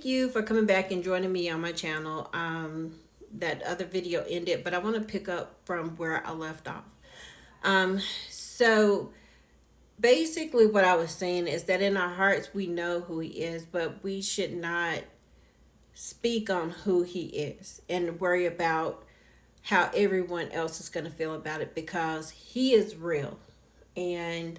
thank you for coming back and joining me on my channel. That other video ended, but I want to pick up from where I left off. Um, so basically, what I was saying is that in our hearts we know who He is, but we should not speak on who He is and worry about how everyone else is going to feel about it, because He is real. And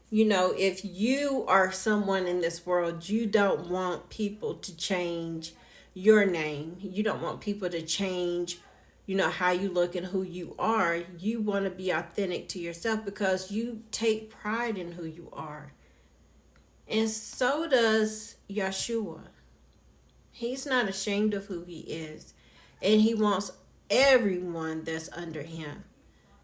if you are someone in this world, you don't want people to change your name. You don't want people to change, how you look and who you are. You want to be authentic to yourself because you take pride in who you are. And so does Yeshua. He's not ashamed of who he is. And he wants everyone that's under him,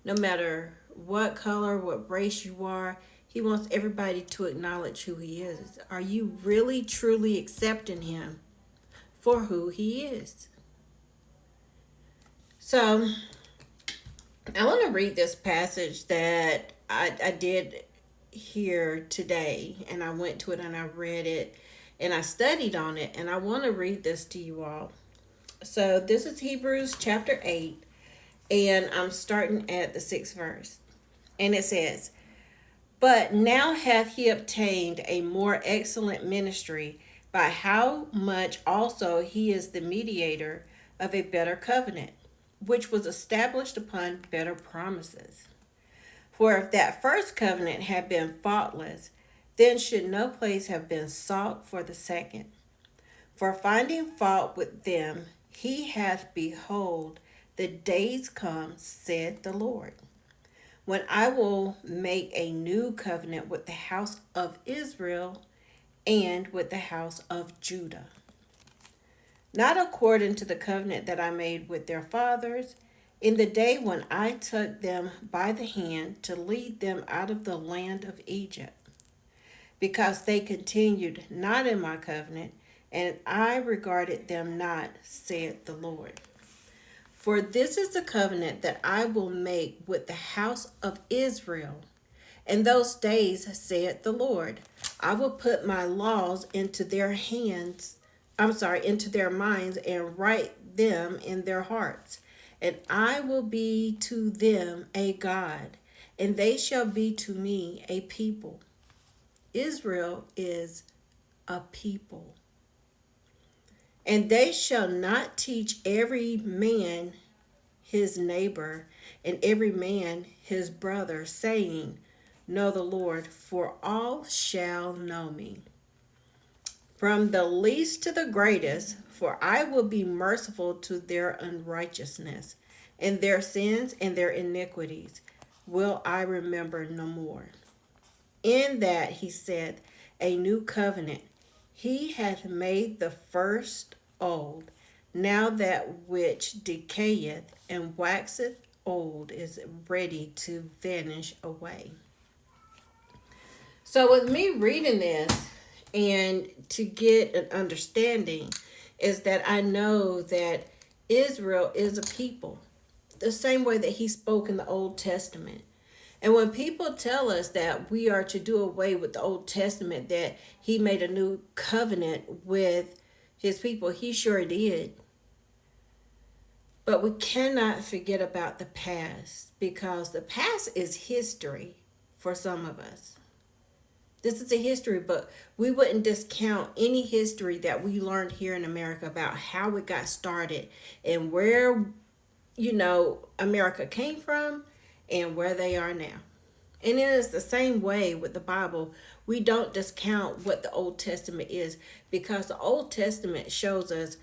no matter what color, what race you are. He wants everybody to acknowledge who he is. Are you really, truly accepting him for who he is? So, I want to read this passage that I did here today, and I went to it and I read it and I studied on it, and I want to read this to you all. So, this is Hebrews chapter 8, and I'm starting at the 6th verse. And it says, "But now hath he obtained a more excellent ministry, by how much also he is the mediator of a better covenant, which was established upon better promises. For if that first covenant had been faultless, then should no place have been sought for the second. For finding fault with them, he hath, behold, the days come, said the Lord, when I will make a new covenant with the house of Israel and with the house of Judah. Not according to the covenant that I made with their fathers in the day when I took them by the hand to lead them out of the land of Egypt, because they continued not in my covenant, and I regarded them not, saith the Lord. For this is the covenant that I will make with the house of Israel. In those days, saith the Lord, I will put my laws into their into their minds, and write them in their hearts. And I will be to them a God, and they shall be to me a people." Israel is a people. "And they shall not teach every man his neighbor, and every man his brother, saying, Know the Lord, for all shall know me, from the least to the greatest, for I will be merciful to their unrighteousness, and their sins and their iniquities will I remember no more. In that he said, a new covenant, he hath made the first old. Now that which decayeth and waxeth old is ready to vanish away." So with me reading this, and to get an understanding, is that I know that Israel is a people, the same way that he spoke in the Old Testament. And when people tell us that we are to do away with the Old Testament, that he made a new covenant with his people, he sure did. But we cannot forget about the past, because the past is history for some of us. This is a history book. We wouldn't discount any history that we learned here in America about how it got started and where, America came from and where they are now. And it is the same way with the Bible. We don't discount what the Old Testament is, because the Old Testament shows us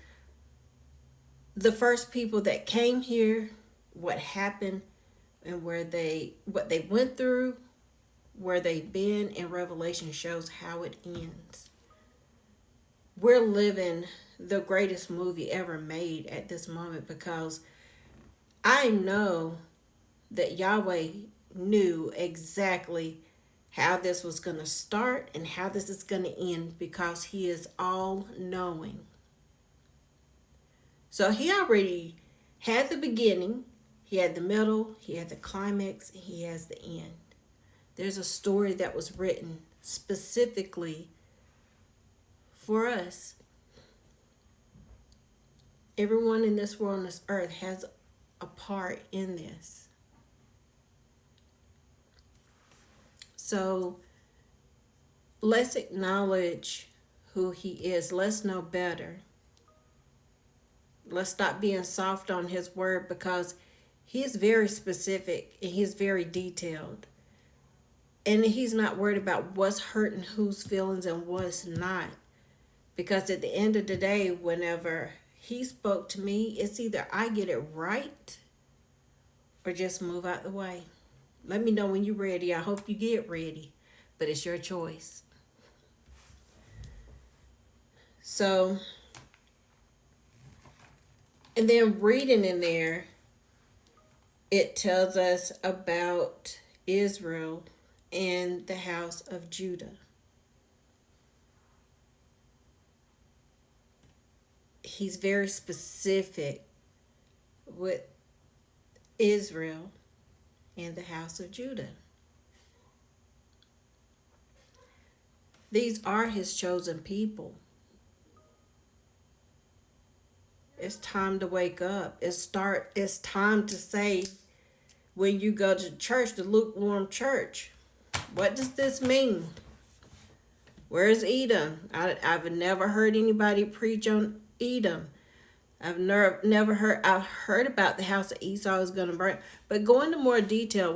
the first people that came here, what happened, and what they went through, where they've been, and Revelation shows how it ends. We're living the greatest movie ever made at this moment, because I know that Yahweh knew exactly how this was going to start and how this is going to end, because he is all knowing. So he already had the beginning, he had the middle, he had the climax, and he has the end. There's a story that was written specifically for us. Everyone in this world, on this earth, has a part in this. So let's acknowledge who he is. Let's know better. Let's stop being soft on his word, because he is very specific and he's very detailed. And he's not worried about what's hurting whose feelings and what's not. Because at the end of the day, whenever he spoke to me, it's either I get it right or just move out the way. Let me know when you're ready. I hope you get ready, but it's your choice. So, and then reading in there, it tells us about Israel and the house of Judah. He's very specific with Israel and the house of Judah. These are his chosen people. It's time to wake up. It's time to say, when you go to church, the lukewarm church, what does this mean? Where's Edom? I've never heard anybody preach on Edom. I've heard about the house of Esau is going to burn. But go into more detail.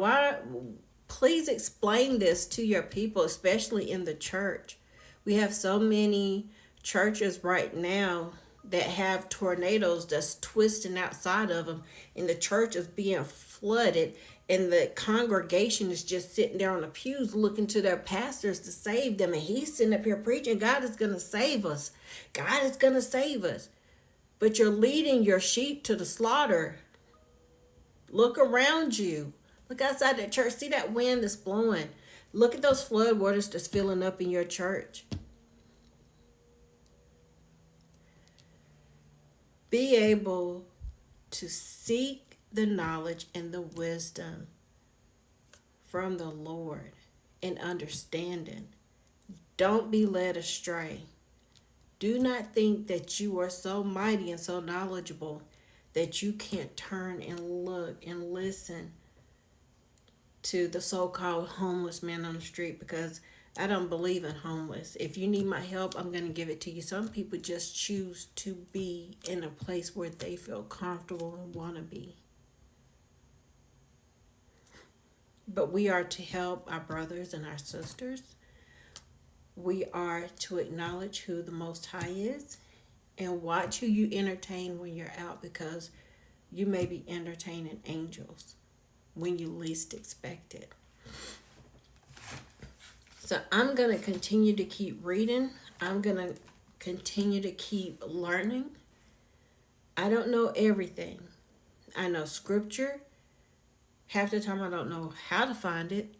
Please explain this to your people, especially in the church. We have so many churches right now that have tornadoes that's twisting outside of them, and the church is being flooded, and the congregation is just sitting there on the pews looking to their pastors to save them, and he's sitting up here preaching, God is going to save us. God is going to save us. But you're leading your sheep to the slaughter. Look around you. Look outside that church. See that wind that's blowing. Look at those flood waters that's filling up in your church. Be able to seek the knowledge and the wisdom from the Lord and understanding. Don't be led astray. Do not think that you are so mighty and so knowledgeable that you can't turn and look and listen to the so-called homeless man on the street, because I don't believe in homeless. If you need my help, I'm going to give it to you. Some people just choose to be in a place where they feel comfortable and want to be. But we are to help our brothers and our sisters. We are to acknowledge who the Most High is and watch who you entertain when you're out, because you may be entertaining angels when you least expect it. So I'm going to continue to keep reading. I'm going to continue to keep learning. I don't know everything. I know scripture. Half the time I don't know how to find it.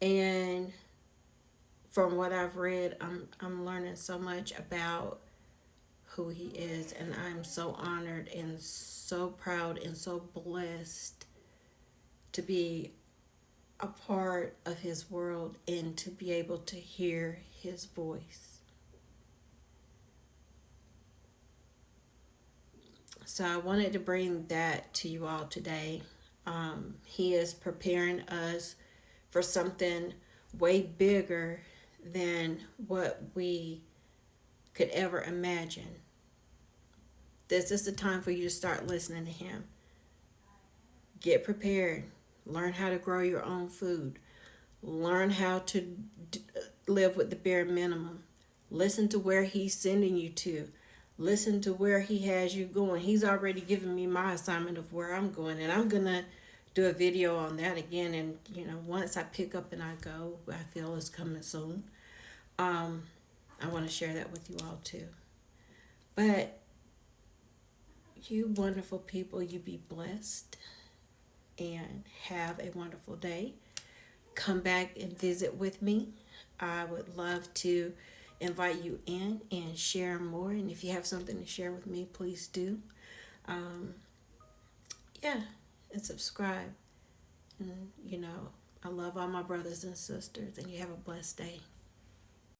And from what I've read, I'm learning so much about who he is, and I'm so honored and so proud and so blessed to be a part of his world and to be able to hear his voice. So I wanted to bring that to you all today. He is preparing us for something way bigger than what we could ever imagine. This is the time for you to start listening to him. Get prepared. Learn how to grow your own food. Learn how to live with the bare minimum. Listen to where he's sending you to. Listen to where he has you going. He's already given me my assignment of where I'm going, and I'm going to do a video on that again. And, once I pick up and I go, I feel it's coming soon. I want to share that with you all too. But you wonderful people, you be blessed and have a wonderful day. Come back and visit with me. I would love to invite you in and share more. And if you have something to share with me, please do. And subscribe. And, I love all my brothers and sisters, and you have a blessed day.